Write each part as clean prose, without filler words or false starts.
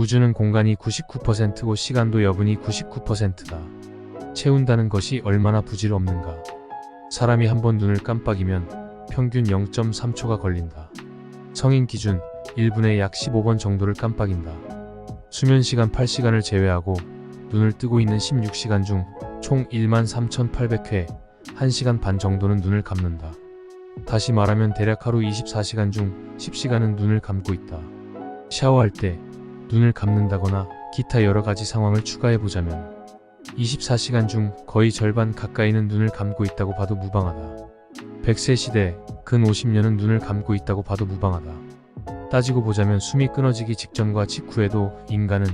우주는 공간이 99%고 시간도 여분이 99%다. 채운다는 것이 얼마나 부질없는가. 사람이 한번 눈을 깜빡이면 평균 0.3초가 걸린다. 성인 기준 1분에 약 15번 정도를 깜빡인다. 수면시간 8시간을 제외하고 눈을 뜨고 있는 16시간 중 총 13,800회, 1시간 반 정도는 눈을 감는다. 다시 말하면 대략 하루 24시간 중 10시간은 눈을 감고 있다. 샤워할 때 눈을 감는다거나 기타 여러 가지 상황을 추가해보자면 24시간 중 거의 절반 가까이는 눈을 감고 있다고 봐도 무방하다. 100세 시대 근 50년은 눈을 감고 있다고 봐도 무방하다. 따지고 보자면 숨이 끊어지기 직전과 직후에도 인간은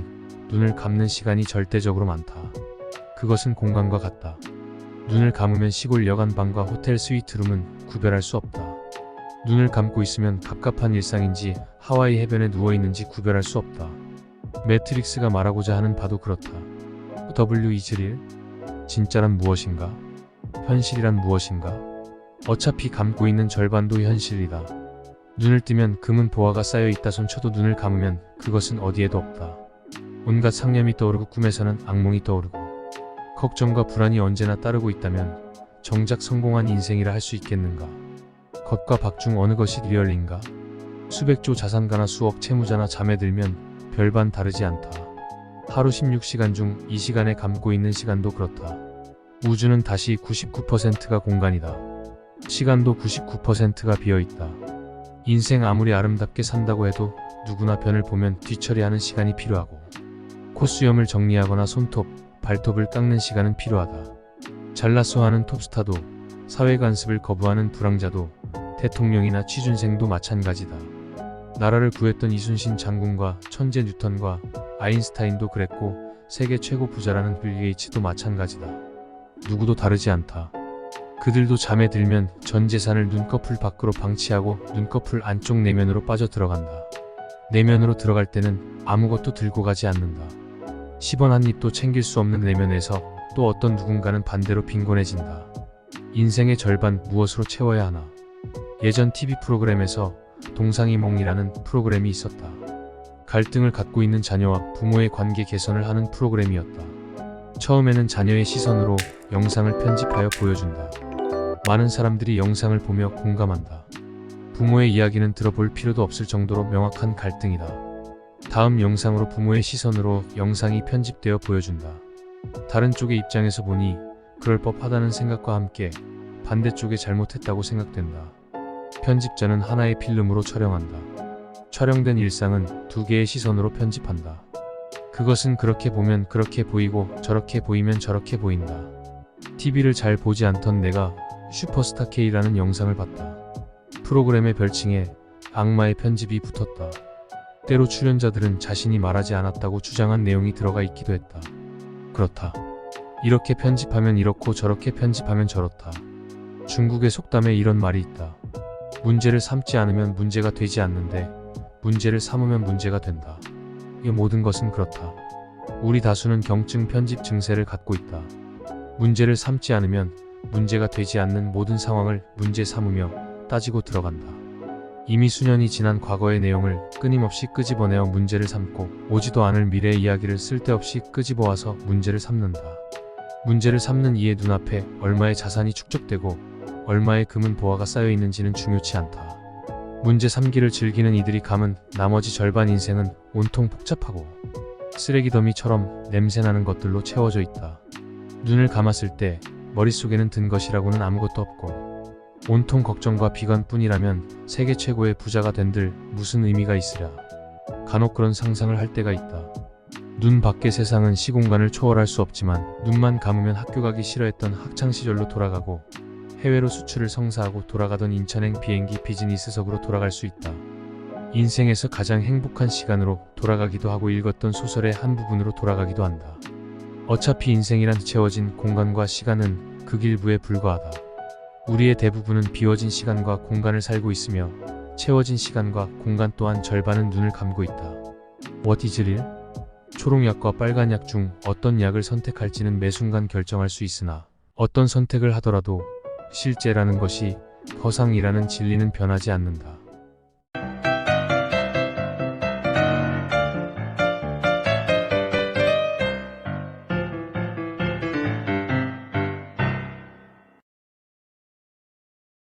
눈을 감는 시간이 절대적으로 많다. 그것은 공간과 같다. 눈을 감으면 시골 여관방과 호텔 스위트룸은 구별할 수 없다. 눈을 감고 있으면 갑갑한 일상인지 하와이 해변에 누워있는지 구별할 수 없다. 매트릭스가 말하고자 하는 바도 그렇다. W is real? 진짜란 무엇인가? 현실이란 무엇인가? 어차피 감고 있는 절반도 현실이다. 눈을 뜨면 금은 보화가 쌓여있다 손쳐도 눈을 감으면 그것은 어디에도 없다. 온갖 상념이 떠오르고 꿈에서는 악몽이 떠오르고 걱정과 불안이 언제나 따르고 있다면 정작 성공한 인생이라 할 수 있겠는가? 겉과 밖 중 어느 것이 리얼인가? 수백조 자산가나 수억 채무자나 잠에 들면 별반 다르지 않다. 하루 16시간 중 이 시간에 감고 있는 시간도 그렇다. 우주는 다시 99%가 공간이다. 시간도 99%가 비어있다. 인생 아무리 아름답게 산다고 해도 누구나 변을 보면 뒤처리하는 시간이 필요하고 콧수염을 정리하거나 손톱, 발톱을 깎는 시간은 필요하다. 잘났어 하는 톱스타도 사회 간섭을 거부하는 불황자도 대통령이나 취준생도 마찬가지다. 나라를 구했던 이순신 장군과 천재 뉴턴과 아인슈타인도 그랬고 세계 최고 부자라는 빌 게이츠도 마찬가지다. 누구도 다르지 않다. 그들도 잠에 들면 전 재산을 눈꺼풀 밖으로 방치하고 눈꺼풀 안쪽 내면으로 빠져 들어간다. 내면으로 들어갈 때는 아무것도 들고 가지 않는다. 10원 한 입도 챙길 수 없는 내면에서 또 어떤 누군가는 반대로 빈곤해진다. 인생의 절반 무엇으로 채워야 하나. 예전 TV 프로그램에서 동상이몽이라는 프로그램이 있었다. 갈등을 갖고 있는 자녀와 부모의 관계 개선을 하는 프로그램이었다. 처음에는 자녀의 시선으로 영상을 편집하여 보여준다. 많은 사람들이 영상을 보며 공감한다. 부모의 이야기는 들어볼 필요도 없을 정도로 명확한 갈등이다. 다음 영상으로 부모의 시선으로 영상이 편집되어 보여준다. 다른 쪽의 입장에서 보니 그럴 법하다는 생각과 함께 반대쪽에 잘못했다고 생각된다. 편집자는 하나의 필름으로 촬영한다. 촬영된 일상은 두 개의 시선으로 편집한다. 그것은 그렇게 보면 그렇게 보이고 저렇게 보이면 저렇게 보인다. TV를 잘 보지 않던 내가 슈퍼스타 K라는 영상을 봤다. 프로그램의 별칭에 악마의 편집이 붙었다. 때로 출연자들은 자신이 말하지 않았다고 주장한 내용이 들어가 있기도 했다. 그렇다. 이렇게 편집하면 이렇고 저렇게 편집하면 저렇다. 중국의 속담에 이런 말이 있다. 문제를 삼지 않으면 문제가 되지 않는데 문제를 삼으면 문제가 된다. 이 모든 것은 그렇다. 우리 다수는 경증 편집 증세를 갖고 있다. 문제를 삼지 않으면 문제가 되지 않는 모든 상황을 문제 삼으며 따지고 들어간다. 이미 수년이 지난 과거의 내용을 끊임없이 끄집어내어 문제를 삼고 오지도 않을 미래의 이야기를 쓸데없이 끄집어와서 문제를 삼는다. 문제를 삼는 이의 눈앞에 얼마의 자산이 축적되고 얼마의 금은 보화가 쌓여 있는지는 중요치 않다. 문제 삼기를 즐기는 이들이 감은 나머지 절반 인생은 온통 복잡하고 쓰레기 더미처럼 냄새나는 것들로 채워져 있다. 눈을 감았을 때 머릿속에는 든 것이라고는 아무것도 없고 온통 걱정과 비관뿐이라면 세계 최고의 부자가 된들 무슨 의미가 있으랴. 간혹 그런 상상을 할 때가 있다. 눈 밖의 세상은 시공간을 초월할 수 없지만 눈만 감으면 학교 가기 싫어했던 학창시절로 돌아가고 해외로 수출을 성사하고 돌아가던 인천행 비행기 비즈니스석으로 돌아갈 수 있다. 인생에서 가장 행복한 시간으로 돌아가기도 하고 읽었던 소설의 한 부분으로 돌아가기도 한다. 어차피 인생이란 채워진 공간과 시간은 극일부에 불과하다. 우리의 대부분은 비워진 시간과 공간을 살고 있으며 채워진 시간과 공간 또한 절반은 눈을 감고 있다. What is real? 초록약과 빨간약 중 어떤 약을 선택할지는 매 순간 결정할 수 있으나 어떤 선택을 하더라도 실제라는 것이 허상이라는 진리는 변하지 않는다.